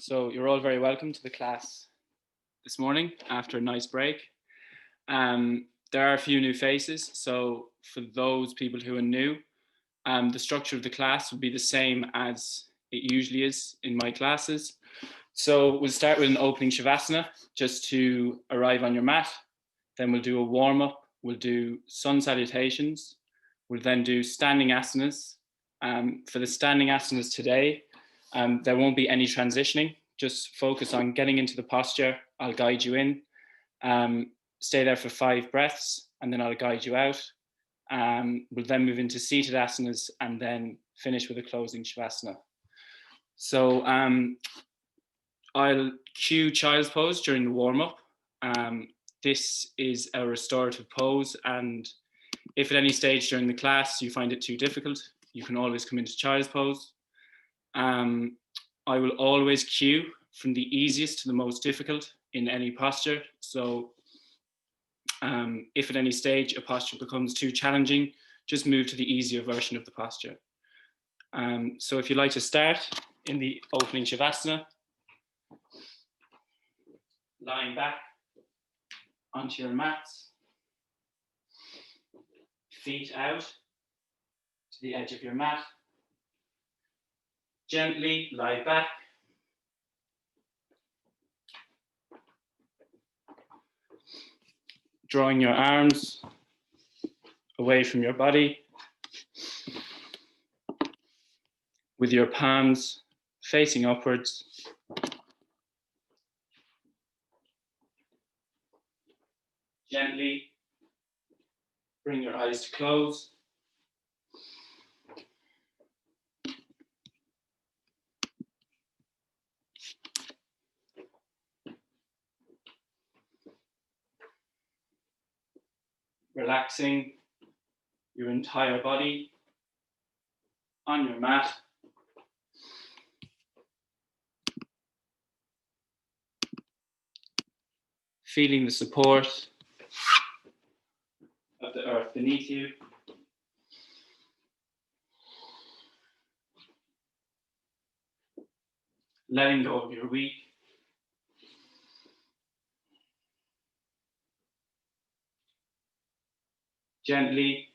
So you're all very welcome to the class this morning after a nice break. There are a few new faces, so for those people who are new, the structure of the class will be the same as it usually is in my classes. So we'll start with an opening Shavasana just to arrive on your mat. Then we'll do a warm-up. We'll do sun salutations. We'll then do standing asanas. For the standing asanas today, there won't be any transitioning. Just focus on getting into the posture. I'll guide you in. Stay there for 5 breaths, and then I'll guide you out. We'll then move into seated asanas and then finish with a closing Shavasana. So I'll cue child's pose during the warm-up. This is a restorative pose, and if at any stage during the class you find it too difficult, you can always come into child's pose. I will always cue from the easiest to the most difficult in any posture. So if at any stage a posture becomes too challenging, just move to the easier version of the posture. So if you'd like to start in the opening Shavasana, lying back onto your mats, feet out to the edge of your mat, gently lie back, drawing your arms away from your body, with your palms facing upwards. Gently bring your eyes to close. Relaxing your entire body on your mat. Feeling the support of the earth beneath you. Letting go of your week. Gently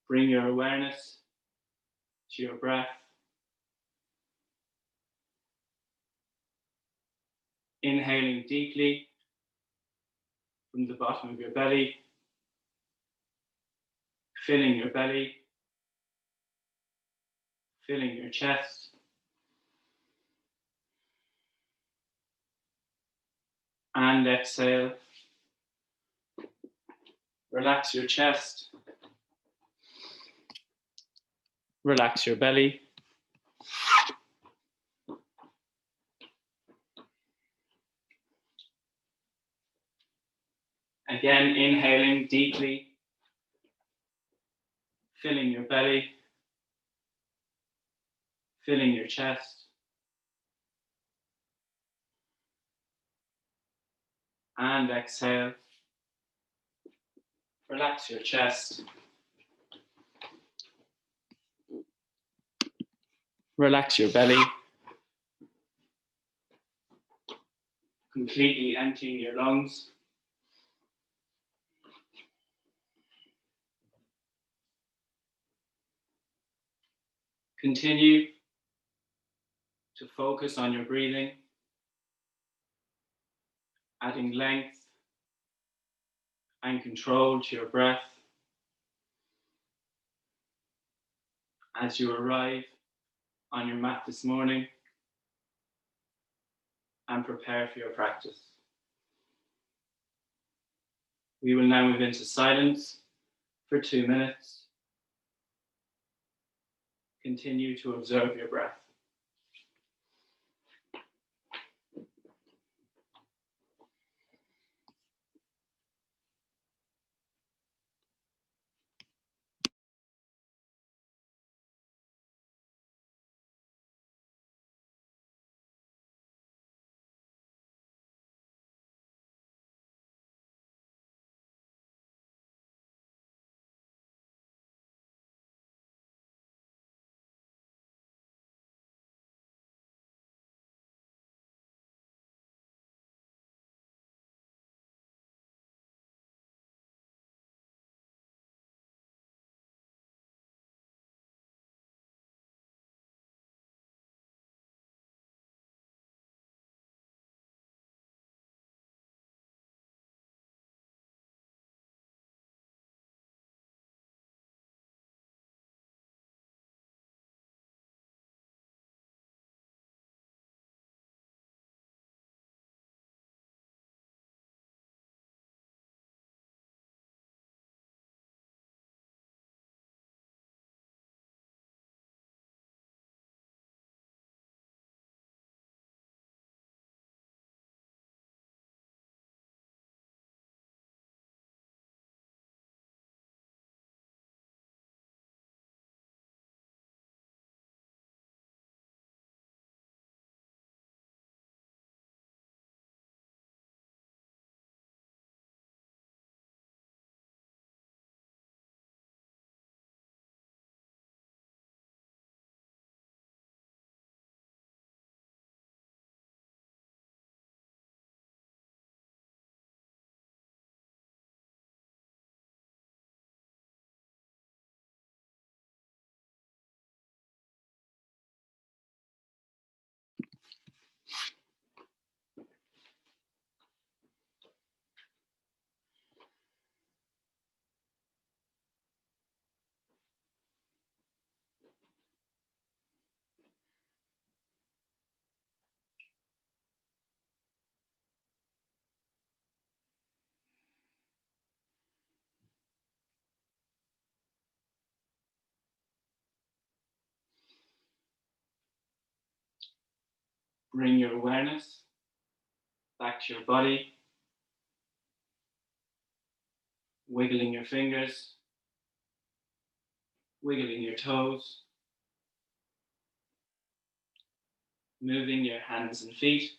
bring your awareness to your breath. Inhaling deeply from the bottom of your belly, filling your belly, filling your chest. And exhale. Relax your chest. Relax your belly. Again, inhaling deeply, filling your belly, filling your chest. And exhale. Relax your chest. Relax your belly. Completely emptying your lungs. Continue to focus on your breathing, adding length and control to your breath as you arrive on your mat this morning and prepare for your practice. We will now move into silence for 2 minutes. Continue to observe your breath. bring your awareness back to your body, wiggling your fingers, wiggling your toes, moving your hands and feet.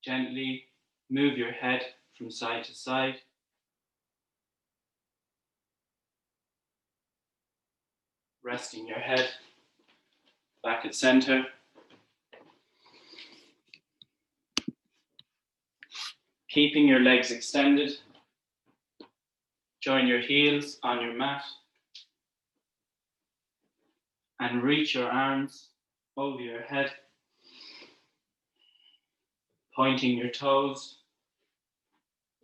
Gently move your head from side to side. Resting your head back at center. Keeping your legs extended. Join your heels on your mat. And reach your arms over your head. Pointing your toes.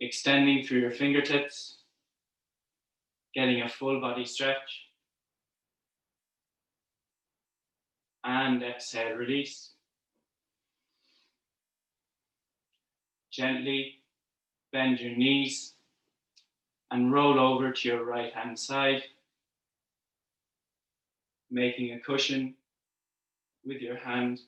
Extending through your fingertips. Getting a full body stretch. And exhale, release. Gently bend your knees and roll over to your right hand side, making a cushion with your hand.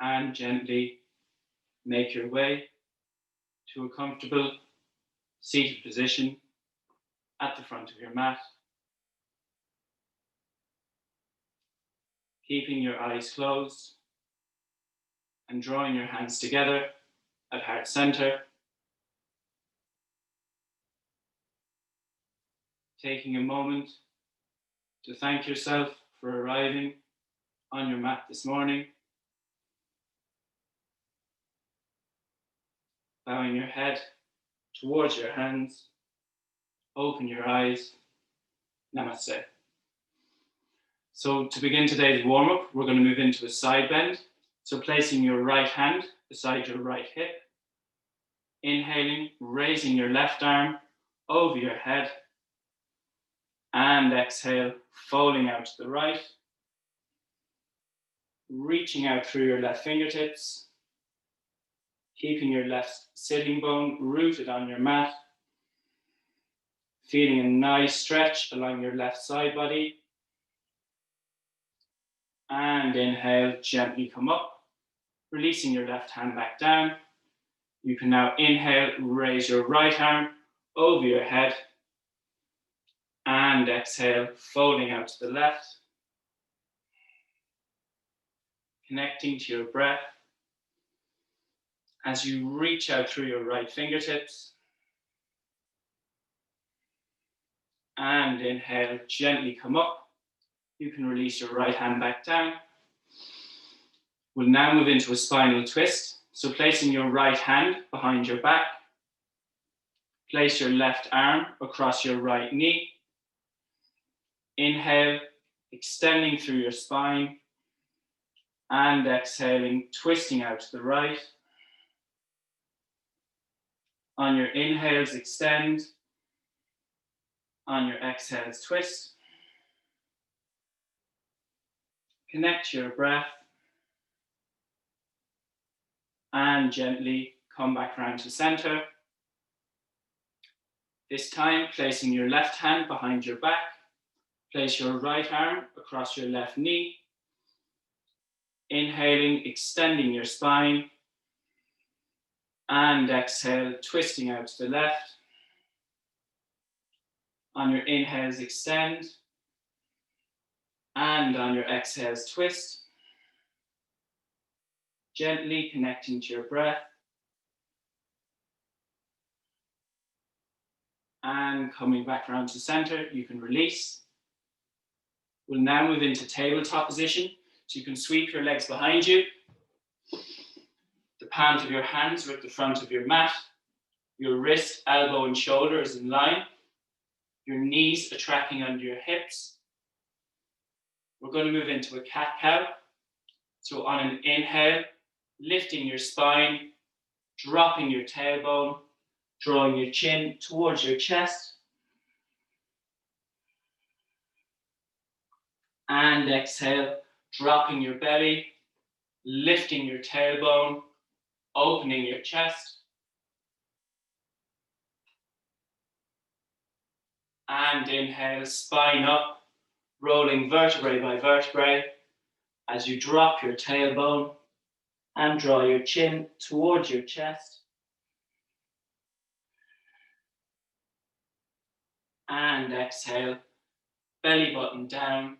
And gently make your way to a comfortable seated position at the front of your mat. Keeping your eyes closed and drawing your hands together at heart center. Taking a moment to thank yourself for arriving on your mat this morning. Bowing your head towards your hands. Open your eyes. Namaste. So to begin today's warm-up, we're going to move into a side bend. So placing your right hand beside your right hip. Inhaling, raising your left arm over your head. And exhale, folding out to the right. Reaching out through your left fingertips. Keeping your left sitting bone rooted on your mat. Feeling a nice stretch along your left side body. And inhale, gently come up, releasing your left hand back down. You can now inhale, raise your right arm over your head. And exhale, folding out to the left. Connecting to your breath as you reach out through your right fingertips. And inhale, gently come up. You can release your right hand back down. We'll now move into a spinal twist. So placing your right hand behind your back. Place your left arm across your right knee. Inhale, extending through your spine. And exhaling, twisting out to the right. On your inhales, extend. On your exhales, twist. Connect your breath. And gently come back around to center. This time, placing your left hand behind your back. Place your right arm across your left knee. Inhaling, extending your spine. And exhale, twisting out to the left. On your inhales, extend. And on your exhales, twist. Gently connecting to your breath. And coming back around to center, you can release. We'll now move into tabletop position. So you can sweep your legs behind you. The palms of your hands are at the front of your mat. Your wrist, elbow, and shoulder is in line. Your knees are tracking under your hips. We're going to move into a cat-cow. So on an inhale, lifting your spine, dropping your tailbone, drawing your chin towards your chest. And exhale, dropping your belly, lifting your tailbone, opening your chest. And inhale, spine up, rolling vertebrae by vertebrae as you drop your tailbone and draw your chin towards your chest. And exhale, belly button down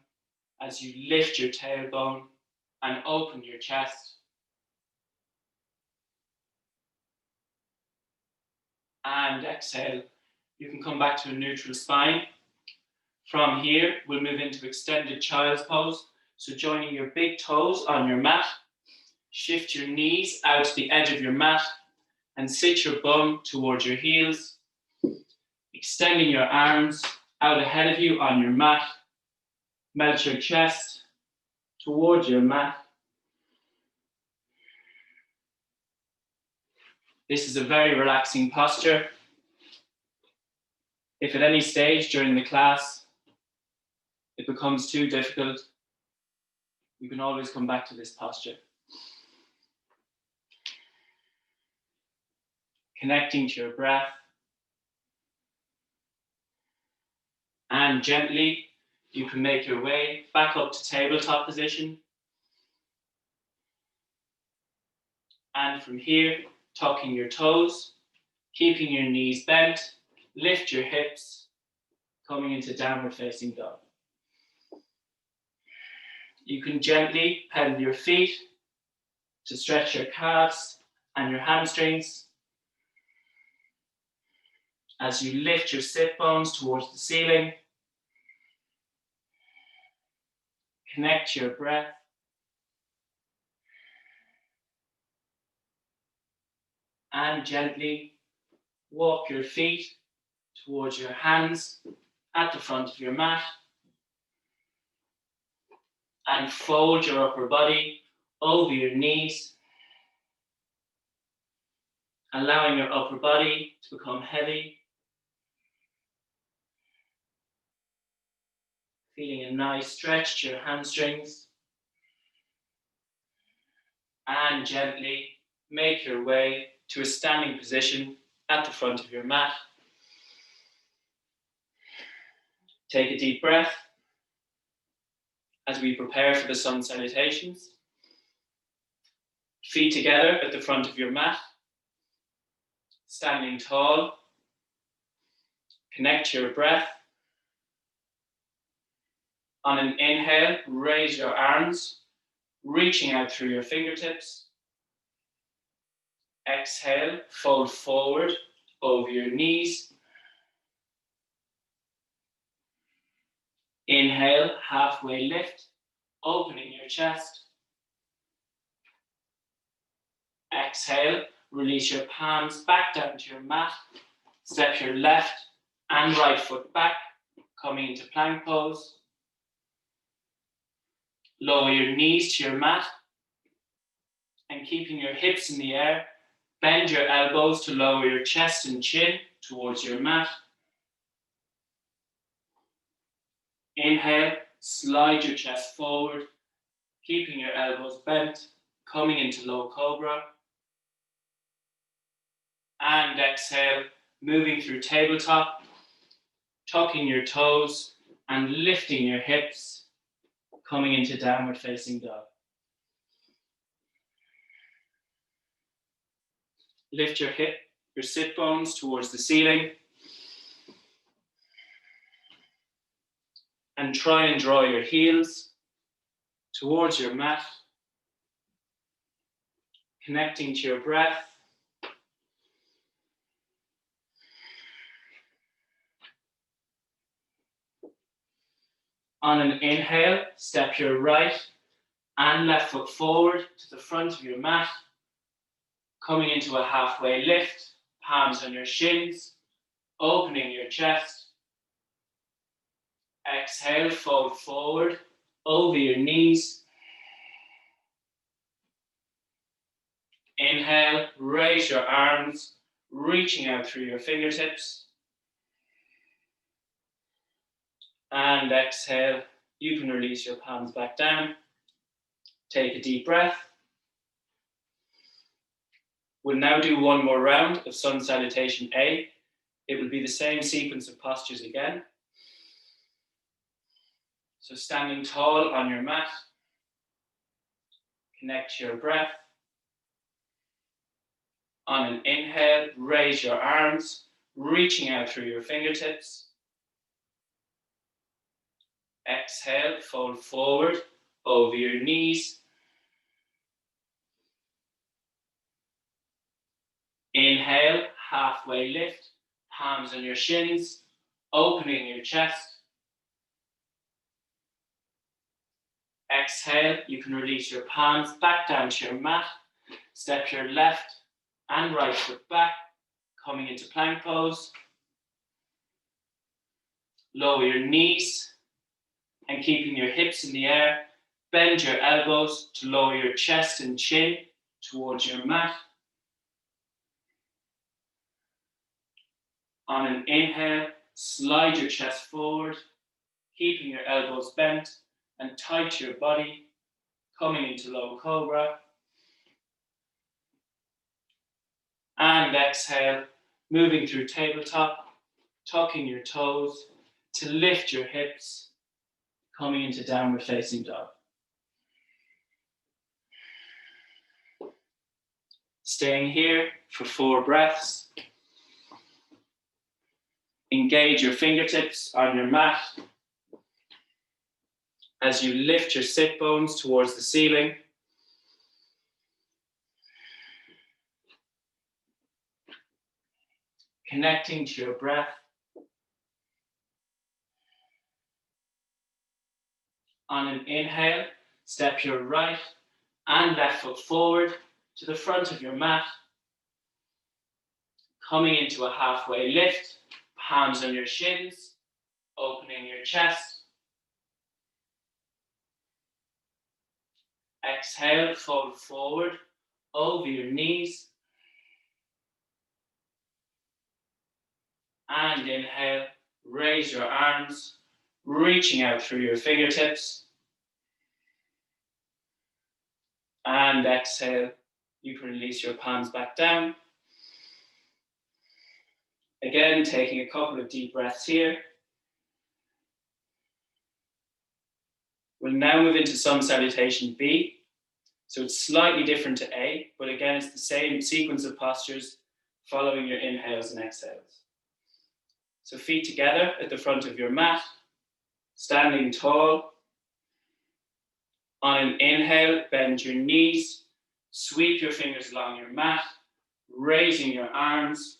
as you lift your tailbone and open your chest. And exhale, you can come back to a neutral spine. From here, we'll move into extended child's pose. So joining your big toes on your mat, shift your knees out to the edge of your mat and sit your bum towards your heels, extending your arms out ahead of you on your mat. Melt your chest towards your mat. This is a very relaxing posture. If at any stage during the class it becomes too difficult, you can always come back to this posture. Connecting to your breath. And gently, you can make your way back up to tabletop position. And from here, tucking your toes, keeping your knees bent, lift your hips, coming into downward facing dog. You can gently pedal your feet to stretch your calves and your hamstrings as you lift your sit bones towards the ceiling. Connect to your breath. And gently walk your feet towards your hands at the front of your mat. And fold your upper body over your knees, allowing your upper body to become heavy. Feeling a nice stretch to your hamstrings. And gently make your way to a standing position at the front of your mat. Take a deep breath as we prepare for the sun salutations. Feet together at the front of your mat. Standing tall. Connect to your breath. On an inhale, raise your arms, reaching out through your fingertips. Exhale, fold forward over your knees. Inhale, halfway lift, opening your chest. Exhale, release your palms back down to your mat. Step your left and right foot back, coming into plank pose. Lower your knees to your mat and keeping your hips in the air, bend your elbows to lower your chest and chin towards your mat. Inhale, slide your chest forward, keeping your elbows bent, coming into low cobra. And exhale, moving through tabletop, tucking your toes and lifting your hips, coming into downward facing dog. Lift your sit bones towards the ceiling. And try and draw your heels towards your mat. Connecting to your breath. On an inhale, step your right and left foot forward to the front of your mat, coming into a halfway lift, palms on your shins, opening your chest. Exhale, fold forward over your knees. Inhale, raise your arms, reaching out through your fingertips. And exhale, you can release your palms back down. Take a deep breath. We'll now do one more round of sun salutation A. It will be the same sequence of postures again. So standing tall on your mat, connect to your breath. On an inhale, raise your arms, reaching out through your fingertips. Exhale, fold forward over your knees. Inhale, halfway lift, palms on your shins, opening your chest. Exhale, you can release your palms back down to your mat. Step your left and right foot back, coming into plank pose. Lower your knees and keeping your hips in the air. Bend your elbows to lower your chest and chin towards your mat. On an inhale, slide your chest forward, keeping your elbows bent and tight to your body, coming into low cobra. And exhale, moving through tabletop, tucking your toes to lift your hips, coming into downward facing dog. Staying here for 4 breaths. Engage your fingertips on your mat as you lift your sit bones towards the ceiling. Connecting to your breath. On an inhale, step your right and left foot forward to the front of your mat. Coming into a halfway lift, palms on your shins, opening your chest. Exhale, fold forward over your knees. And inhale, raise your arms, reaching out through your fingertips. And exhale, you can release your palms back down. Again, taking a couple of deep breaths here. We'll now move into sun salutation B. So it's slightly different to A, but again, it's the same sequence of postures following your inhales and exhales. So feet together at the front of your mat, standing tall. On an inhale, bend your knees, sweep your fingers along your mat, raising your arms,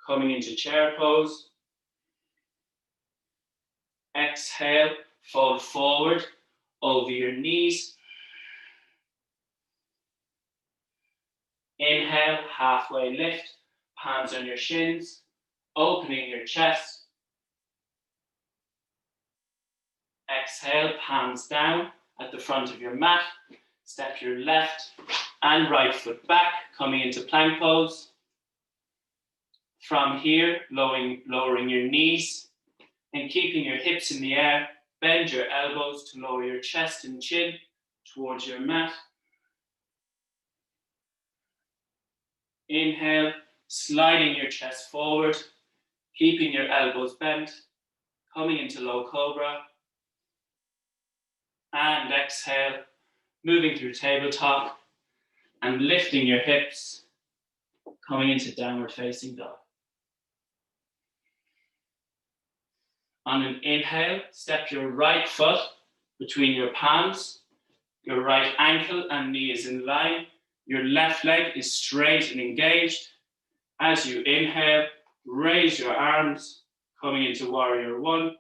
coming into chair pose. Exhale, fold forward over your knees. Inhale, halfway lift, palms on your shins, opening your chest. Exhale, palms down at the front of your mat. Step your left and right foot back, coming into plank pose. From here, lowering your knees and keeping your hips in the air. Bend your elbows to lower your chest and chin towards your mat. Inhale, sliding your chest forward, keeping your elbows bent, coming into low cobra. And exhale, moving through tabletop and lifting your hips, coming into downward facing dog. On an inhale, step your right foot between your palms. Your right ankle and knee is in line. Your left leg is straight and engaged. As you inhale, raise your arms, coming into warrior one.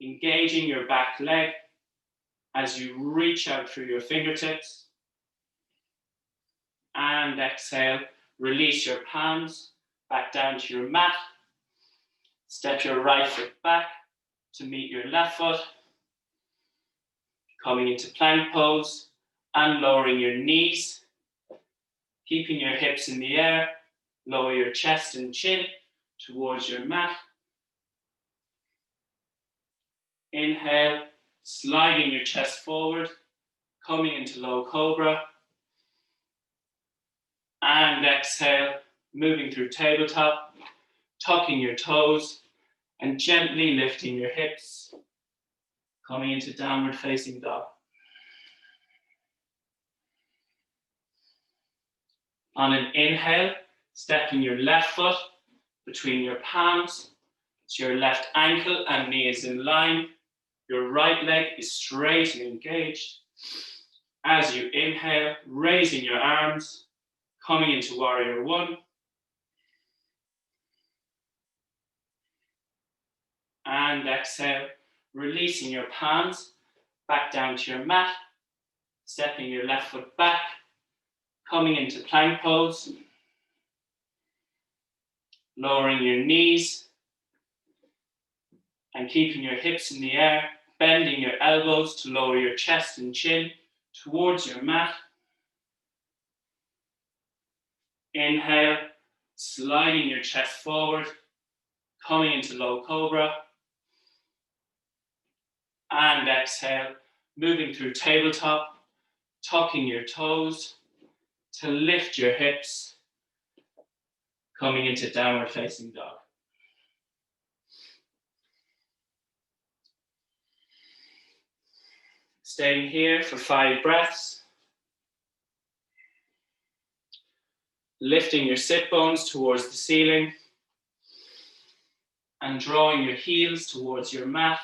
Engaging your back leg as you reach out through your fingertips. And exhale, release your palms back down to your mat. Step your right foot back to meet your left foot. Coming into plank pose and lowering your knees. Keeping your hips in the air. Lower your chest and chin towards your mat. Inhale, sliding your chest forward, coming into low cobra. And exhale, moving through tabletop, tucking your toes And gently lifting your hips, coming into downward facing dog. On an inhale, stepping your left foot between your palms, so your left ankle and knee is in line. Your right leg is straight and engaged. As you inhale, raising your arms, coming into warrior one. And exhale, releasing your palms back down to your mat, stepping your left foot back, coming into plank pose, lowering your knees and keeping your hips in the air, bending your elbows to lower your chest and chin towards your mat. Inhale, sliding your chest forward, coming into low cobra. And exhale, moving through tabletop, tucking your toes to lift your hips, coming into downward facing dog. Staying here for 5 breaths. Lifting your sit bones towards the ceiling and drawing your heels towards your mat.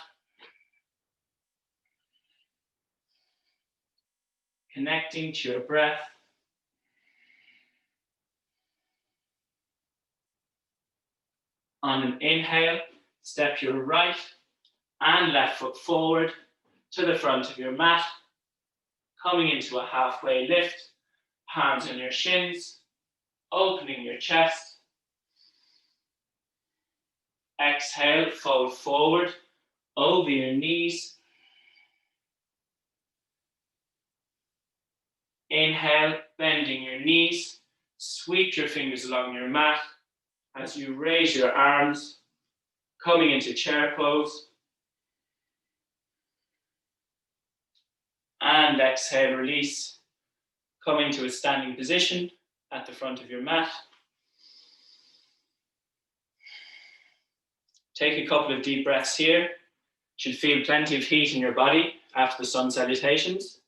Connecting to your breath. On an inhale, step your right and left foot forward to the front of your mat, coming into a halfway lift, hands on your shins, opening your chest. Exhale, fold forward over your knees. Inhale, bending your knees, sweep your fingers along your mat as you raise your arms, coming into chair pose. And exhale, release, coming to a standing position at the front of your mat. Take a couple of deep breaths here. You should feel plenty of heat in your body after the sun salutations.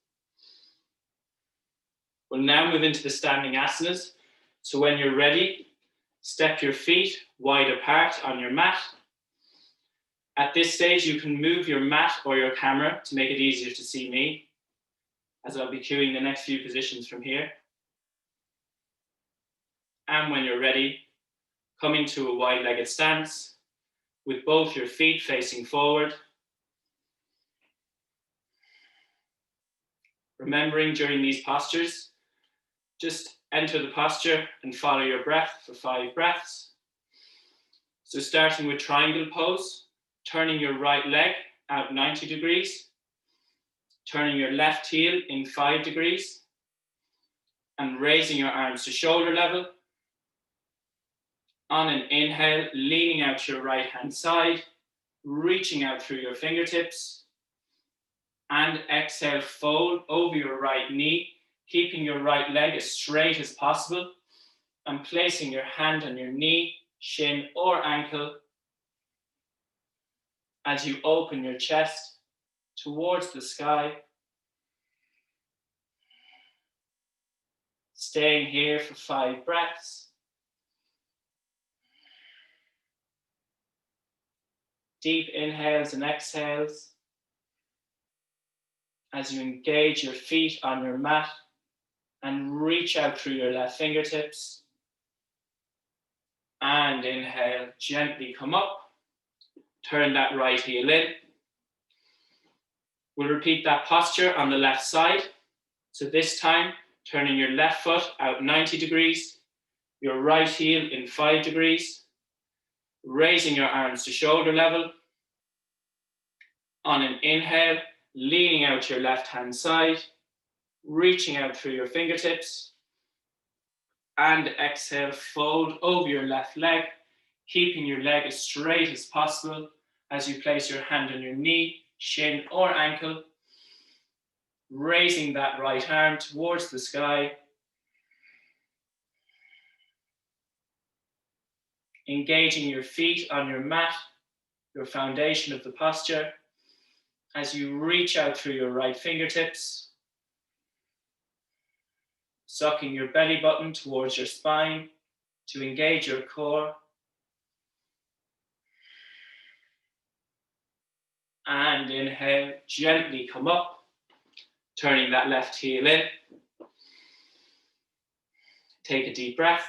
We'll now move into the standing asanas. So when you're ready, step your feet wide apart on your mat. At this stage, you can move your mat or your camera to make it easier to see me, as I'll be cueing the next few positions from here. And when you're ready, coming to a wide-legged stance with both your feet facing forward. Remembering during these postures, just enter the posture and follow your breath for 5 breaths. So starting with triangle pose, turning your right leg out 90 degrees, turning your left heel in 5 degrees, and raising your arms to shoulder level. On an inhale, leaning out to your right hand side, reaching out through your fingertips. And exhale, fold over your right knee, keeping your right leg as straight as possible and placing your hand on your knee, shin or ankle as you open your chest towards the sky. Staying here for 5 breaths. Deep inhales and exhales as you engage your feet on your mat and reach out through your left fingertips. And inhale, gently come up. Turn that right heel in. We'll repeat that posture on the left side. So this time, turning your left foot out 90 degrees, your right heel in 5 degrees, raising your arms to shoulder level. On an inhale, leaning out to your left hand side, reaching out through your fingertips. And exhale, fold over your left leg, keeping your leg as straight as possible as you place your hand on your knee, shin or ankle, raising that right arm towards the sky. Engaging your feet on your mat your foundation of the posture, as you reach out through your right fingertips, sucking your belly button towards your spine to engage your core. And inhale, gently come up, turning that left heel in. Take a deep breath.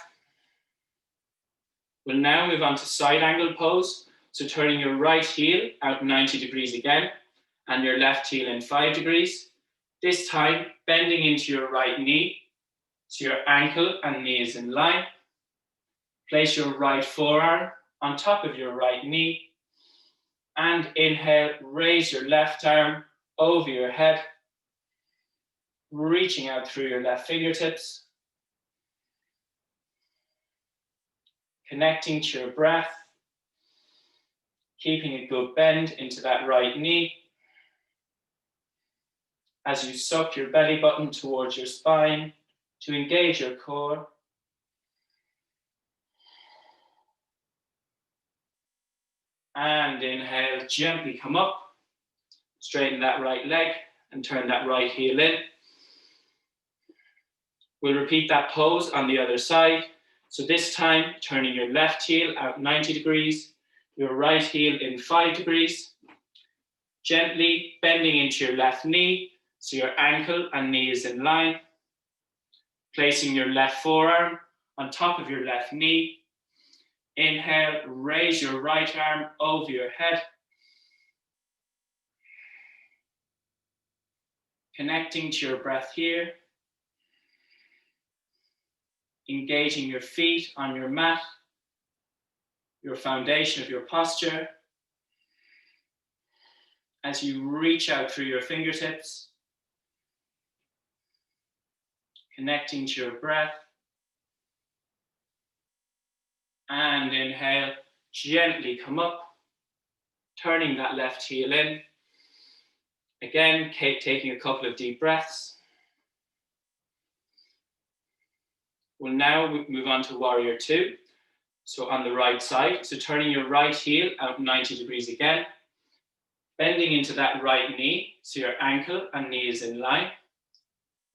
We'll now move on to side angle pose. So turning your right heel out 90 degrees again, and your left heel in 5 degrees. This time, bending into your right knee, so your ankle and knee is in line. Place your right forearm on top of your right knee, and inhale, raise your left arm over your head, reaching out through your left fingertips, connecting to your breath, keeping a good bend into that right knee. As you suck your belly button towards your spine to engage your core. And inhale, gently come up, straighten that right leg and turn that right heel in. We'll repeat that pose on the other side. So this time, turning your left heel out 90 degrees, your right heel in 5 degrees, gently bending into your left knee, so your ankle and knee is in line, placing your left forearm on top of your left knee. Inhale, raise your right arm over your head, connecting to your breath here, engaging your feet on your mat, your foundation of your posture, as you reach out through your fingertips, connecting to your breath, and inhale, gently come up, turning that left heel in. Again, taking a couple of deep breaths. We'll now move on to warrior two. So on the right side, so turning your right heel out 90 degrees again, bending into that right knee, so your ankle and knee is in line,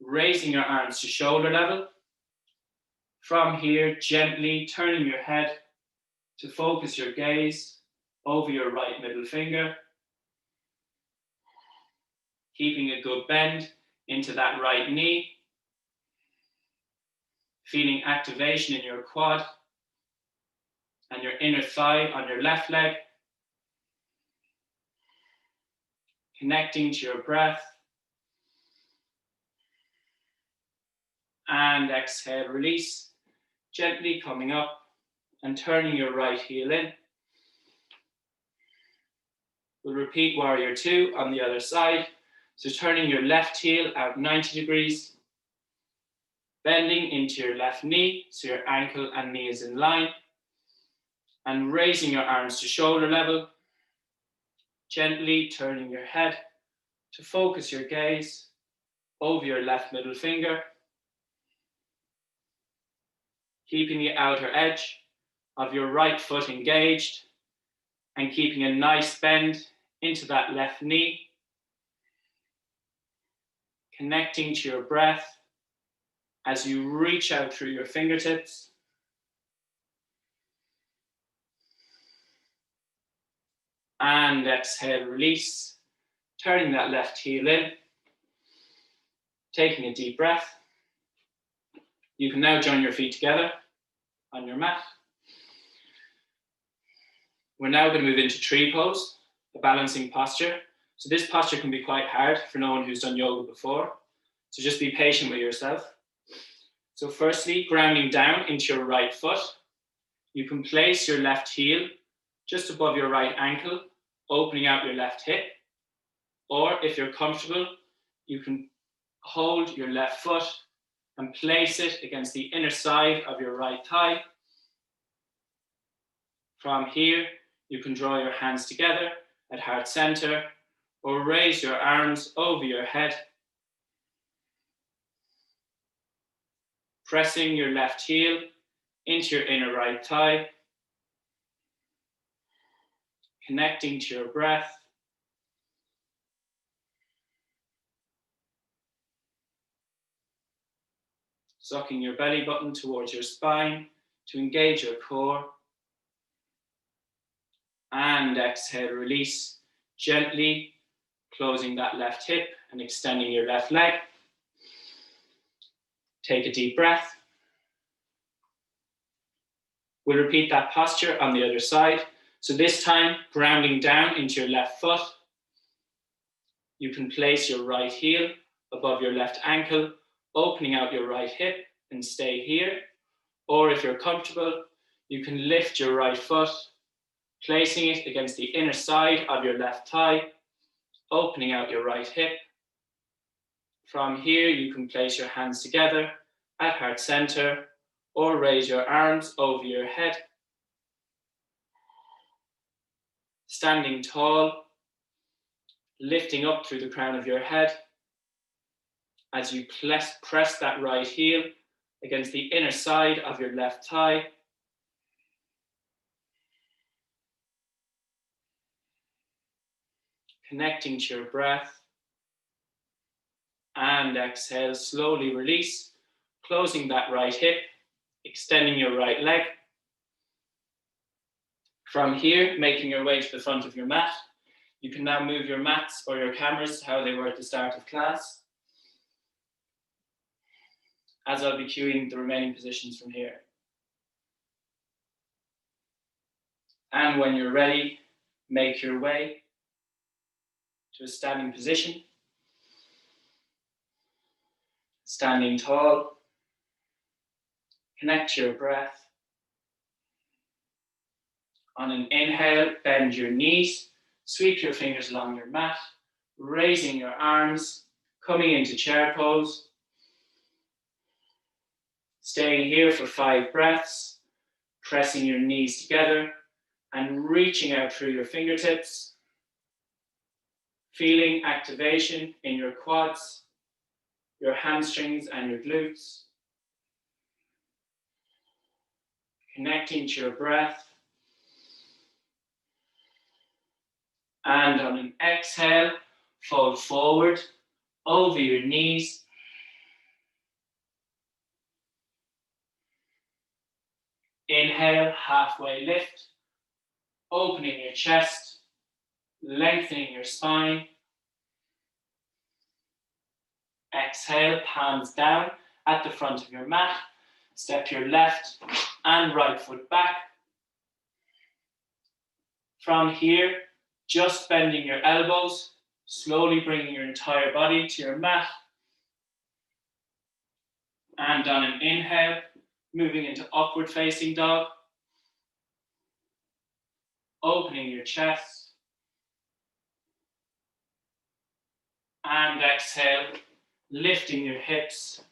raising your arms to shoulder level. From here, gently turning your head to focus your gaze over your right middle finger, keeping a good bend into that right knee, feeling activation in your quad and your inner thigh on your left leg, connecting to your breath, and exhale, release, gently coming up and turning your right heel in. We'll repeat warrior two on the other side. So turning your left heel out 90 degrees, bending into your left knee, so your ankle and knee is in line, and raising your arms to shoulder level, gently turning your head to focus your gaze over your left middle finger, keeping the outer edge of your right foot engaged and keeping a nice bend into that left knee, connecting to your breath as you reach out through your fingertips. And exhale, release, turning that left heel in, taking a deep breath. You can now join your feet together on your mat. We're now going to move into tree pose, a balancing posture. So this posture can be quite hard for no one who's done yoga before. So just be patient with yourself. So firstly, grounding down into your right foot. You can place your left heel just above your right ankle, opening out your left hip. Or if you're comfortable, you can hold your left foot and place it against the inner side of your right thigh. From here, you can draw your hands together at heart center or raise your arms over your head, pressing your left heel into your inner right thigh, connecting to your breath. Sucking your belly button towards your spine to engage your core. And exhale, release gently, closing that left hip and extending your left leg. Take a deep breath. We'll repeat that posture on the other side. So this time, grounding down into your left foot. You can place your right heel above your left ankle, opening out your right hip and stay here. Or if you're comfortable, you can lift your right foot, placing it against the inner side of your left thigh, opening out your right hip. From here, you can place your hands together at heart center or raise your arms over your head. Standing tall, lifting up through the crown of your head as you press that right heel against the inner side of your left thigh. Connecting to your breath. And exhale, slowly release, closing that right hip, extending your right leg. From here, making your way to the front of your mat. You can now move your mats or your cameras how they were at the start of class, as I'll be cueing the remaining positions from here. And when you're ready, make your way to a standing position. Standing tall, connect to your breath. On an inhale, bend your knees, sweep your fingers along your mat, raising your arms, coming into chair pose. Staying here for 5 breaths, pressing your knees together and reaching out through your fingertips. Feeling activation in your quads, your hamstrings and your glutes. Connecting to your breath. And on an exhale, fold forward over your knees. Inhale, halfway lift, opening your chest, lengthening your spine. Exhale, palms down at the front of your mat. Step your left and right foot back. From here, just bending your elbows, slowly bringing your entire body to your mat. And on an inhale, moving into upward facing dog. Opening your chest. And exhale, lifting your hips,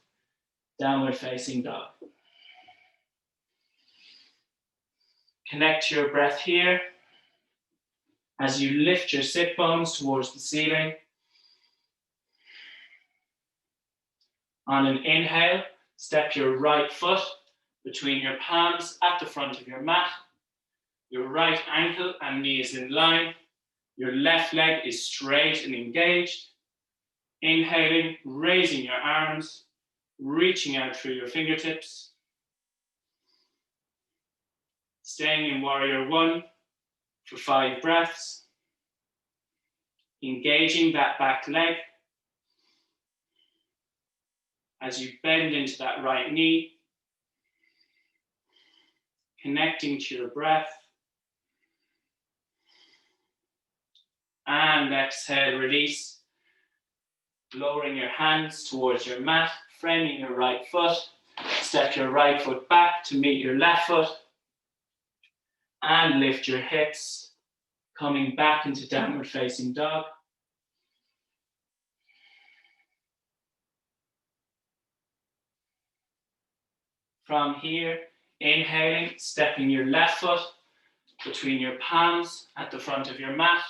downward facing dog. Connect to your breath here as you lift your sit bones towards the ceiling. On an inhale, step your right foot between your palms at the front of your mat. Your right ankle and knee is in line. Your left leg is straight and engaged. Inhaling, raising your arms, reaching out through your fingertips. Staying in warrior 1 for 5 breaths. Engaging that back leg as you bend into that right knee. Connecting to your breath. And exhale, release. Lowering your hands towards your mat, framing your right foot. Step your right foot back to meet your left foot. And lift your hips, coming back into downward facing dog. From here, inhaling, stepping your left foot between your palms at the front of your mat.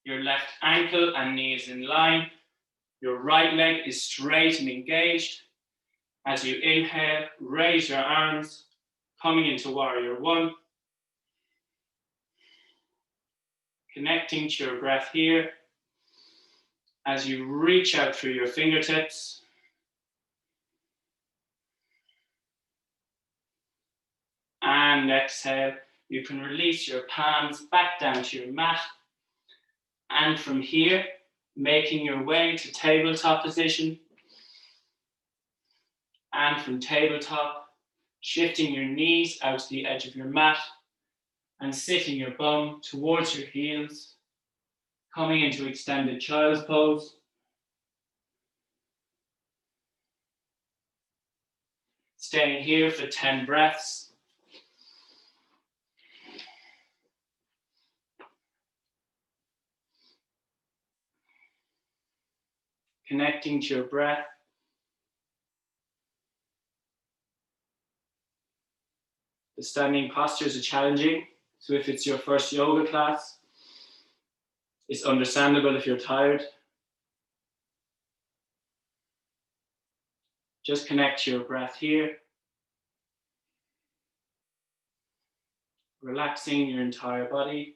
Your left ankle and knee is in line. Your right leg is straight and engaged. As you inhale, raise your arms, coming into warrior 1. Connecting to your breath here as you reach out through your fingertips. And exhale. You can release your palms back down to your mat. And from here, making your way to tabletop position. And from tabletop, shifting your knees out to the edge of your mat and sitting your bum towards your heels, coming into extended child's pose. Staying here for 10 breaths. Connecting to your breath. The standing postures are challenging, so if it's your first yoga class, it's understandable if you're tired. Just connect to your breath here. Relaxing your entire body.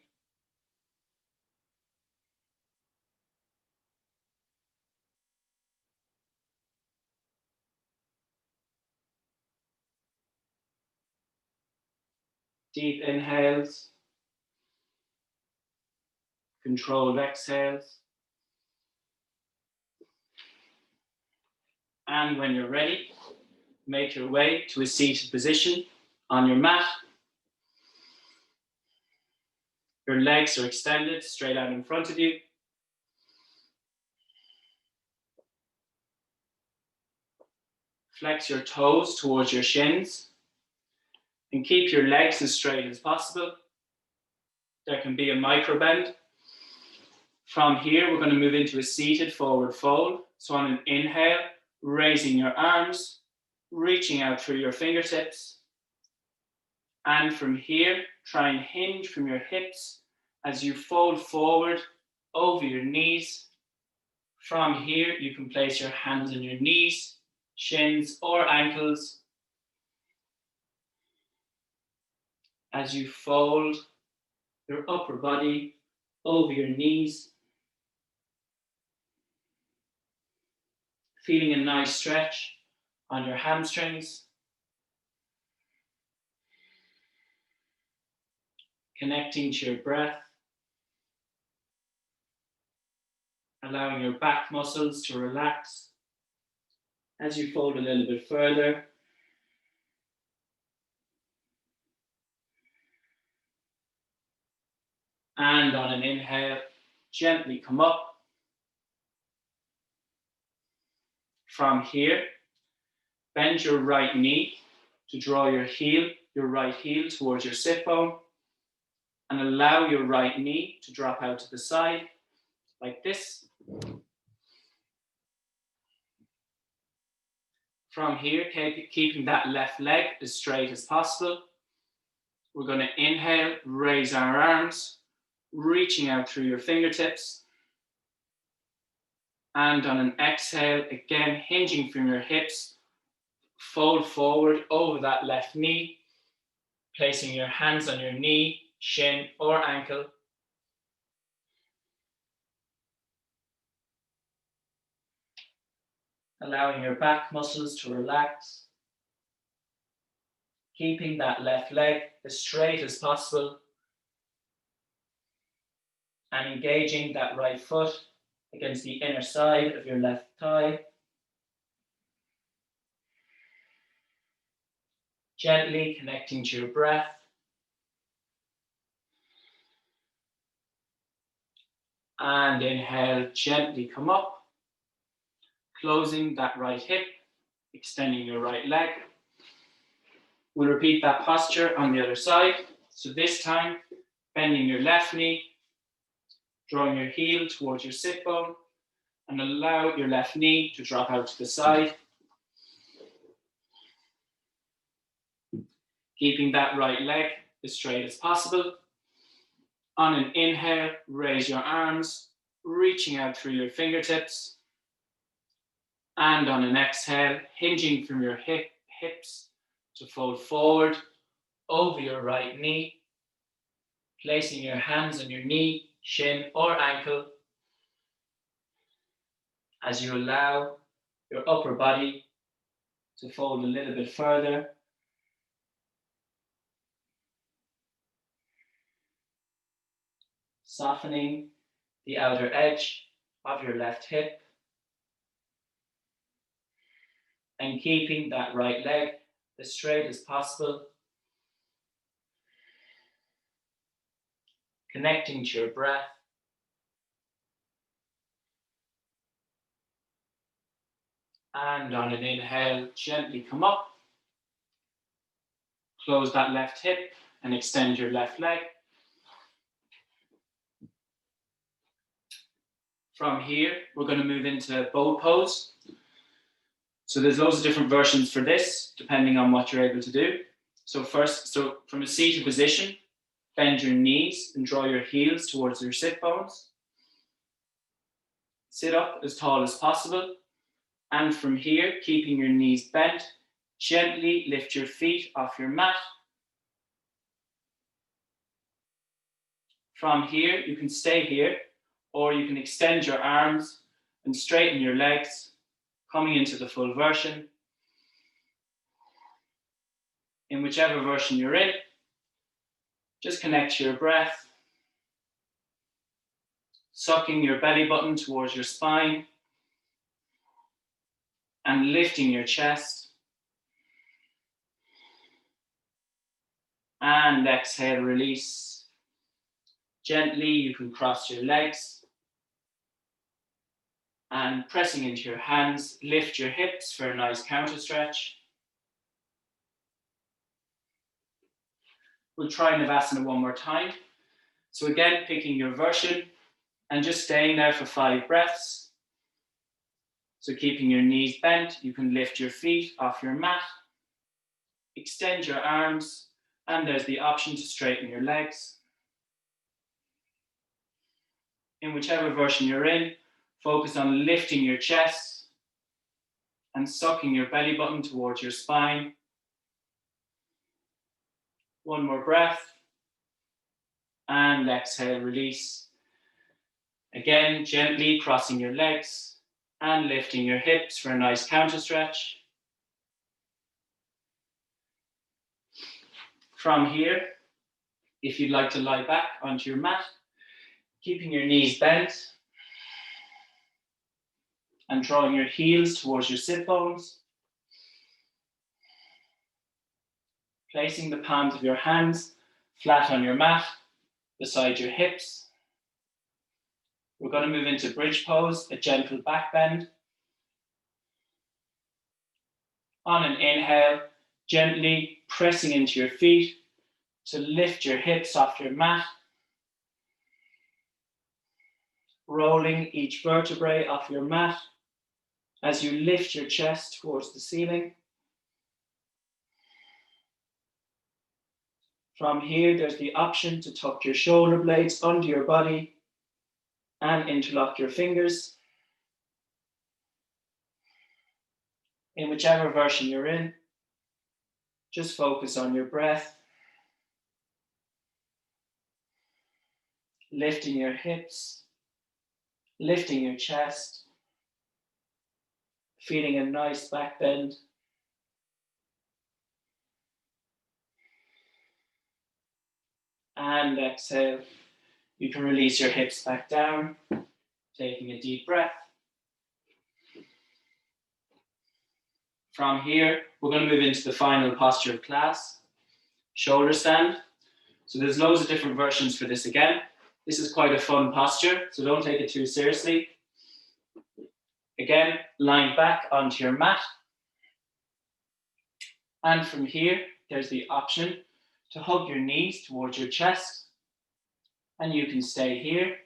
Deep inhales. Controlled exhales. And when you're ready, make your way to a seated position on your mat. Your legs are extended straight out in front of you. Flex your toes towards your shins and keep your legs as straight as possible. There can be a micro bend. From here, we're going to move into a seated forward fold. So on an inhale, raising your arms, reaching out through your fingertips. And from here, try and hinge from your hips as you fold forward over your knees. From here, you can place your hands on your knees, shins, or ankles as you fold your upper body over your knees. Feeling a nice stretch on your hamstrings. Connecting to your breath. Allowing your back muscles to relax as you fold a little bit further. And on an inhale, gently come up. From here, bend your right knee to draw your right heel towards your sit bone, and allow your right knee to drop out to the side like this. From here, keeping that left leg as straight as possible, we're going to inhale, raise our arms, reaching out through your fingertips. And on an exhale, again, hinging from your hips, fold forward over that left knee, placing your hands on your knee, shin, or ankle. Allowing your back muscles to relax. Keeping that left leg as straight as possible. And engaging that right foot against the inner side of your left thigh. Gently connecting to your breath. And inhale, gently come up. Closing that right hip, extending your right leg. We'll repeat that posture on the other side. So this time, bending your left knee, drawing your heel towards your sit bone, and allow your left knee to drop out to the side. Keeping that right leg as straight as possible. On an inhale, raise your arms, reaching out through your fingertips. And on an exhale, hinging from your hips to fold forward over your right knee, placing your hands on your knee, shin or ankle, as you allow your upper body to fold a little bit further. Softening the outer edge of your left hip and keeping that right leg as straight as possible. Connecting to your breath. And on an inhale, gently come up. Close that left hip and extend your left leg. From here, we're going to move into boat pose. So there's loads of different versions for this, depending on what you're able to do. So first, from a seated position, bend your knees and draw your heels towards your sit bones. Sit up as tall as possible. And from here, keeping your knees bent, gently lift your feet off your mat. From here, you can stay here, or you can extend your arms and straighten your legs, coming into the full version. In whichever version you're in, just connect to your breath, sucking your belly button towards your spine, and lifting your chest. And exhale, release. Gently, you can cross your legs. And pressing into your hands, lift your hips for a nice counter stretch. We'll try Navasana one more time. So again, picking your version and just staying there for 5 breaths. So keeping your knees bent, you can lift your feet off your mat, extend your arms, and there's the option to straighten your legs. In whichever version you're in, focus on lifting your chest and sucking your belly button towards your spine. One more breath. And exhale, release. Again, gently crossing your legs and lifting your hips for a nice counter stretch. From here, if you'd like to lie back onto your mat, keeping your knees bent and drawing your heels towards your sit bones. Placing the palms of your hands flat on your mat beside your hips. We're going to move into bridge pose, a gentle back bend. On an inhale, gently pressing into your feet to lift your hips off your mat. Rolling each vertebrae off your mat as you lift your chest towards the ceiling. From here, there's the option to tuck your shoulder blades under your body and interlock your fingers. In whichever version you're in, just focus on your breath, lifting your hips, lifting your chest, feeling a nice back bend. And exhale. You can release your hips back down, taking a deep breath. From here, we're going to move into the final posture of class, shoulder stand. So there's loads of different versions for this again. This is quite a fun posture, so don't take it too seriously. Again, lying back onto your mat. And from here, there's the option to hug your knees towards your chest. And you can stay here.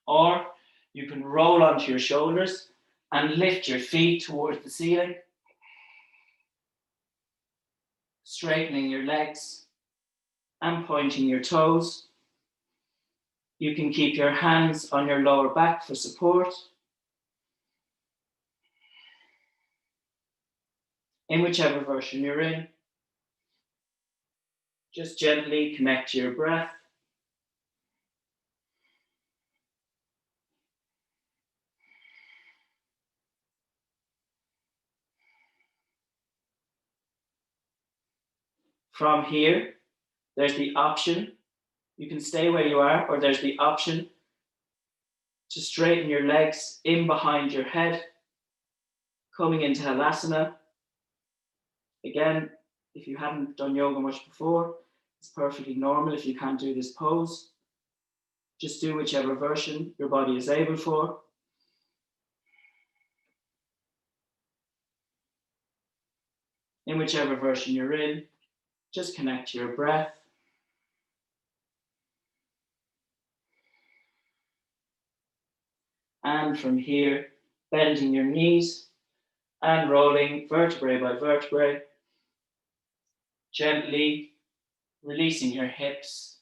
Or you can roll onto your shoulders and lift your feet towards the ceiling. Straightening your legs and pointing your toes. You can keep your hands on your lower back for support. In whichever version you're in, just gently connect to your breath From here, there's the option. You can stay where you are, or there's the option to straighten your legs in behind your head, coming into Halasana. Again, if you haven't done yoga much before, it's perfectly normal if you can't do this pose. Just do whichever version your body is able for. In whichever version you're in, just connect to your breath. And from here, bending your knees and rolling vertebrae by vertebrae, gently releasing your hips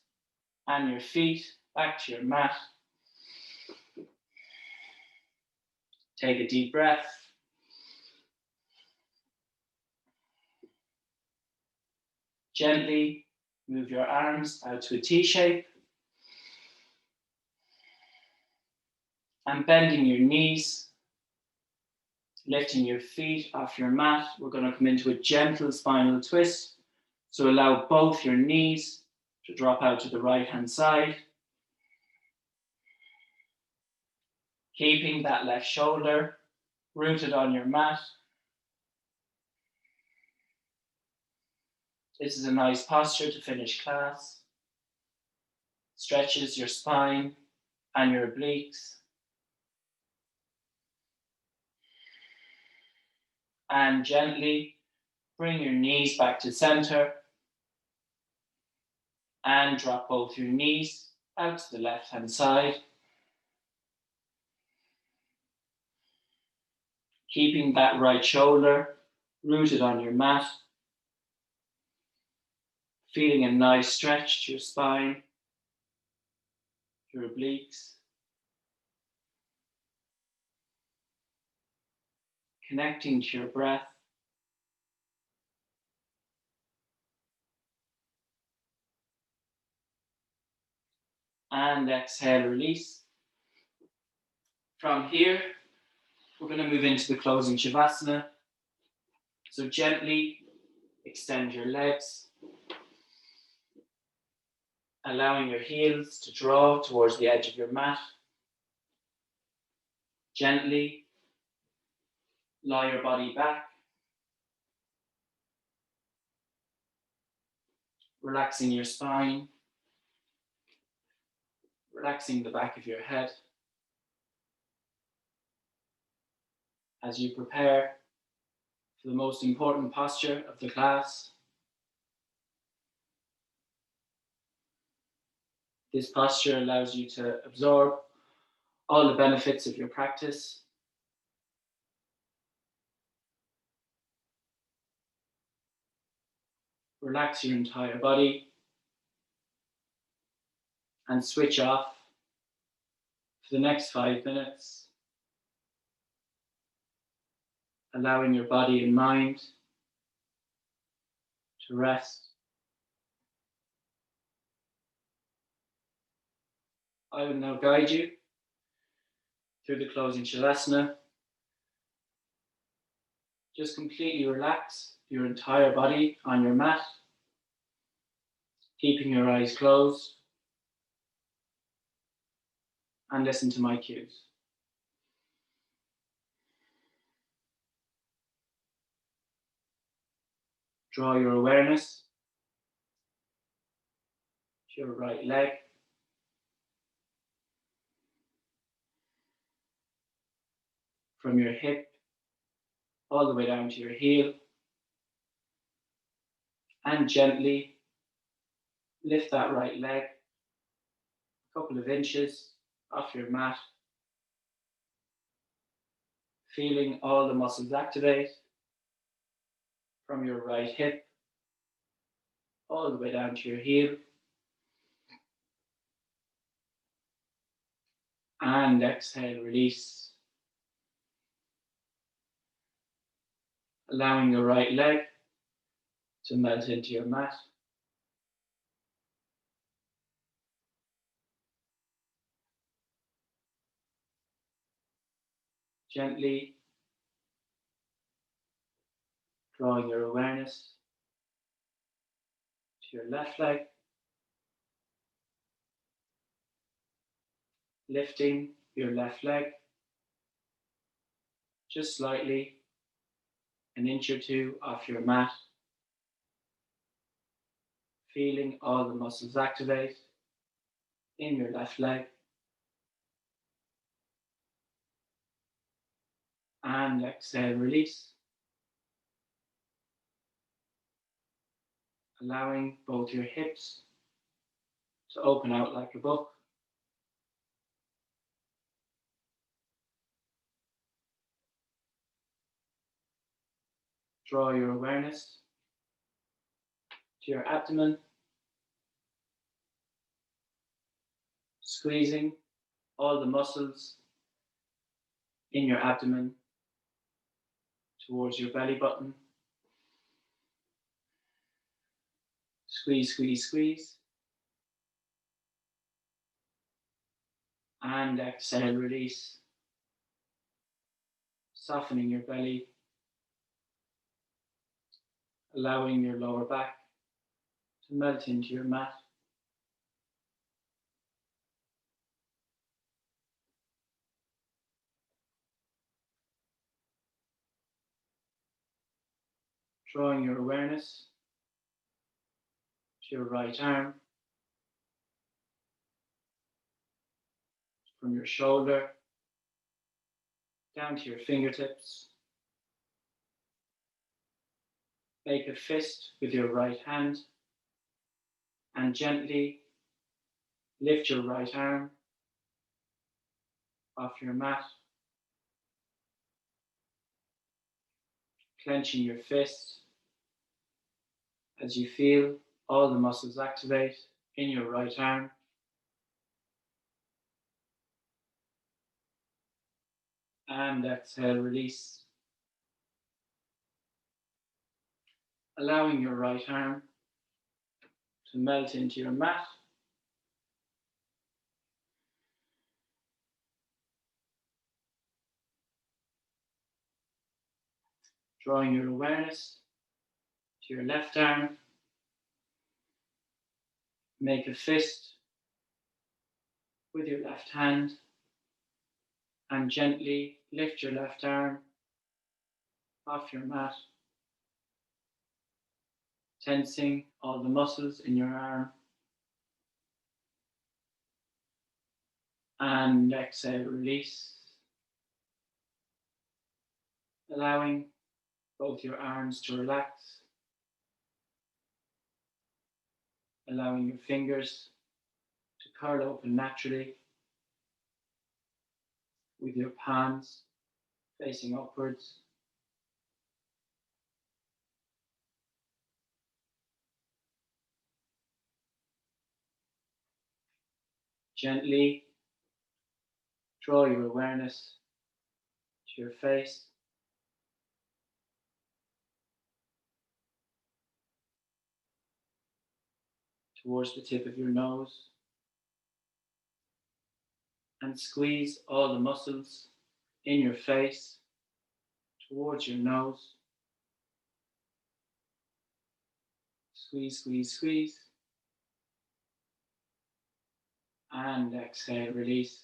and your feet back to your mat. Take a deep breath. Gently move your arms out to a T shape. And bending your knees, lifting your feet off your mat. We're going to come into a gentle spinal twist. So allow both your knees to drop out to the right-hand side. Keeping that left shoulder rooted on your mat. This is a nice posture to finish class. Stretches your spine and your obliques. And gently bring your knees back to center. And drop both your knees out to the left-hand side. Keeping that right shoulder rooted on your mat. Feeling a nice stretch to your spine, your obliques. Connecting to your breath. And exhale, release. From here, we're going to move into the closing Shavasana. So gently extend your legs, allowing your heels to draw towards the edge of your mat. Gently lie your body back, relaxing your spine, relaxing the back of your head. As you prepare for the most important posture of the class. This posture allows you to absorb all the benefits of your practice. Relax your entire body and switch off for the next 5 minutes, allowing your body and mind to rest. I will now guide you through the closing Shavasana. Just completely relax your entire body on your mat, keeping your eyes closed, and listen to my cues. Draw your awareness to your right leg. From your hip all the way down to your heel. And gently lift that right leg a couple of inches off your mat. Feeling all the muscles activate from your right hip all the way down to your heel. And exhale, release. Allowing your right leg to melt into your mat. Gently drawing your awareness to your left leg, lifting your left leg just slightly, an inch or two off your mat, feeling all the muscles activate in your left leg, and exhale, release, allowing both your hips to open out like a book. Draw your awareness to your abdomen, squeezing all the muscles in your abdomen towards your belly button. Squeeze, squeeze, squeeze. And exhale, release. Softening your belly, allowing your lower back to melt into your mat. Drawing your awareness to your right arm, from your shoulder down to your fingertips. Make a fist with your right hand and gently lift your right arm off your mat, clenching your fist as you feel all the muscles activate in your right arm. And exhale, release. Allowing your right arm to melt into your mat. Drawing your awareness to your left arm. Make a fist with your left hand and gently lift your left arm off your mat, tensing all the muscles in your arm. And exhale, release. Allowing both your arms to relax. Allowing your fingers to curl open naturally with your palms facing upwards. Gently draw your awareness to your face. Towards the tip of your nose. And squeeze all the muscles in your face towards your nose. Squeeze, squeeze, squeeze. And exhale, release.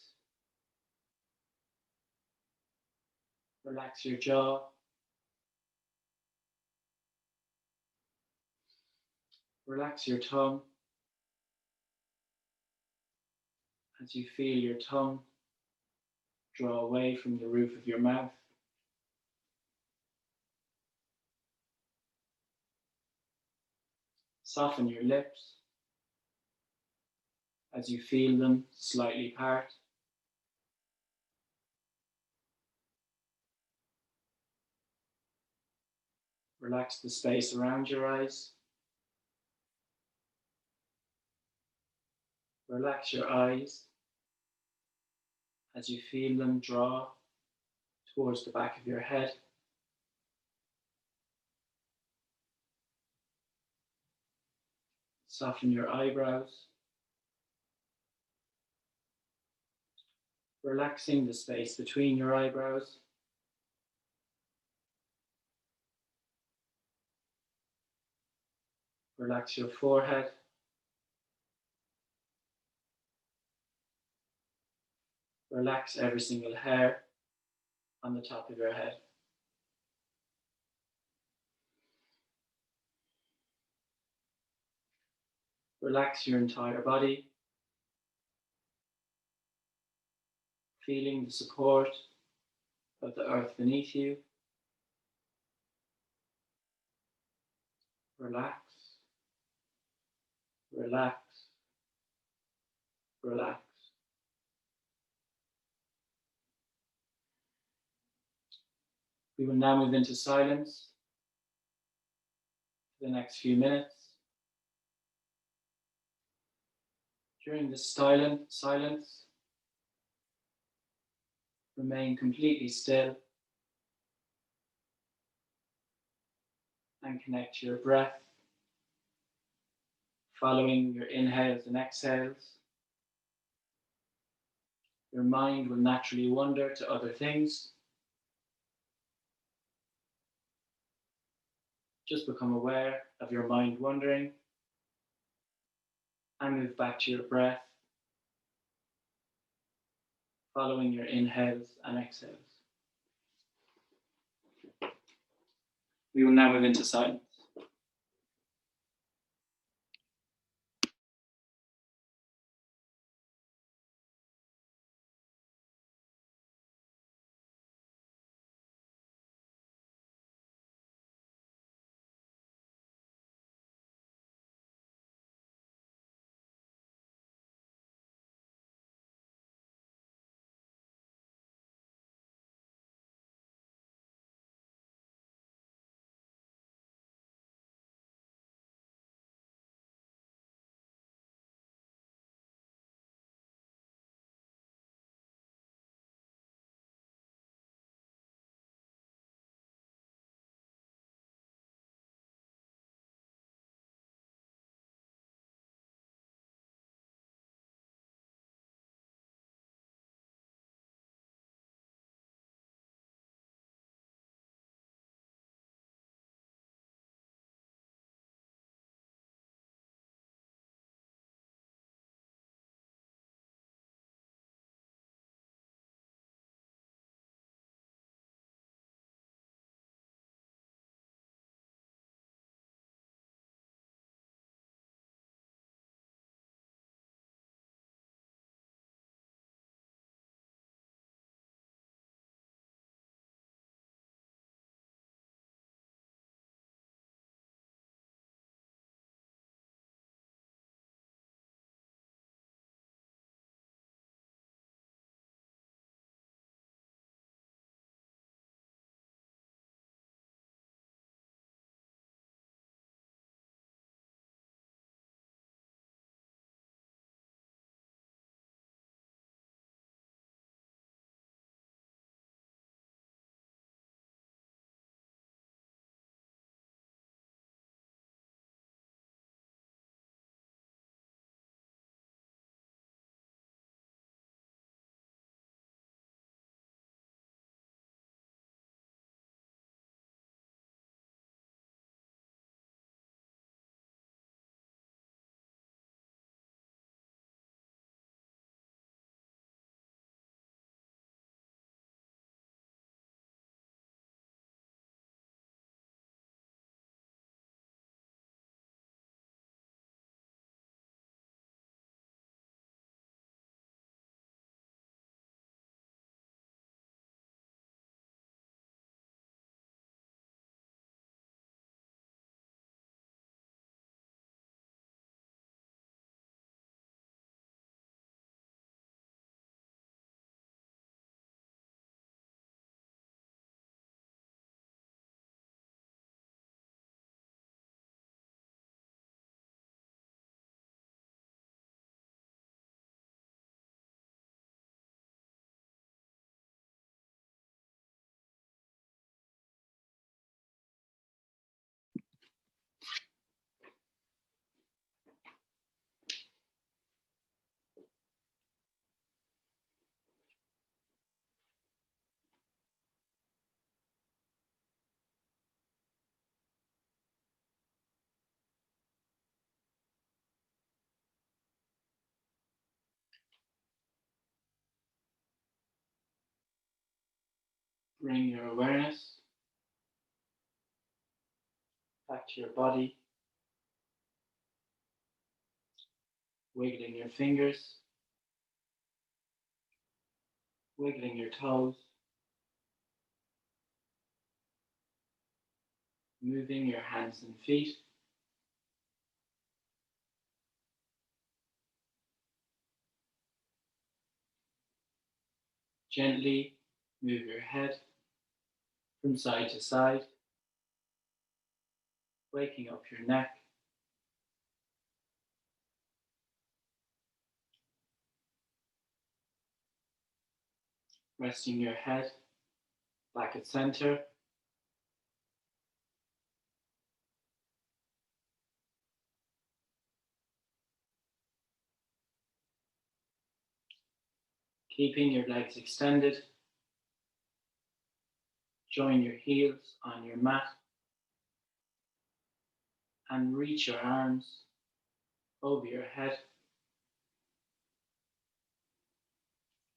Relax your jaw. Relax your tongue as you feel your tongue draw away from the roof of your mouth. Soften your lips as you feel them slightly part. Relax the space around your eyes. Relax your eyes as you feel them draw towards the back of your head. Soften your eyebrows, relaxing the space between your eyebrows. Relax your forehead. Relax every single hair on the top of your head. Relax your entire body, feeling the support of the earth beneath you. Relax, relax, relax. We will now move into silence for the next few minutes. During this silence, remain completely still and connect to your breath, following your inhales and exhales. Your mind will naturally wander to other things. Just become aware of your mind wandering and move back to your breath, following your inhales and exhales. We will now move into silence. bring your awareness back to your body, wiggling your fingers, wiggling your toes, moving your hands and feet. Gently move your head from side to side, waking up your neck. Resting your head back at center. Keeping your legs extended. Join your heels on your mat and reach your arms over your head,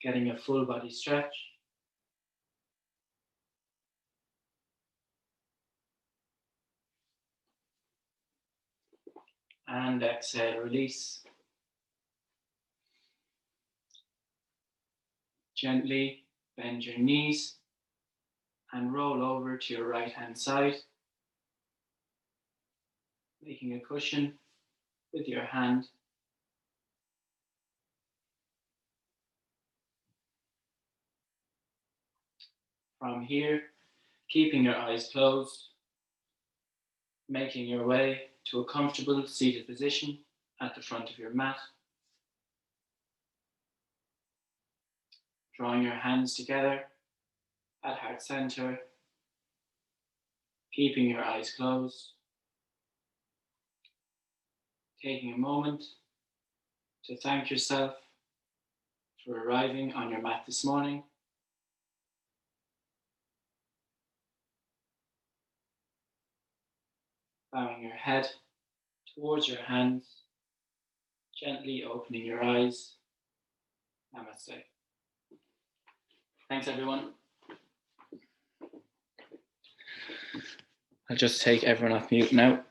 getting a full body stretch. And exhale, release. Gently bend your knees and roll over to your right hand side, making a cushion with your hand. From here, keeping your eyes closed, making your way to a comfortable seated position at the front of your mat. Drawing your hands together at heart center, keeping your eyes closed, taking a moment to thank yourself for arriving on your mat this morning. Bowing your head towards your hands, gently opening your eyes. Namaste. Thanks, everyone. I'll just take everyone off mute now.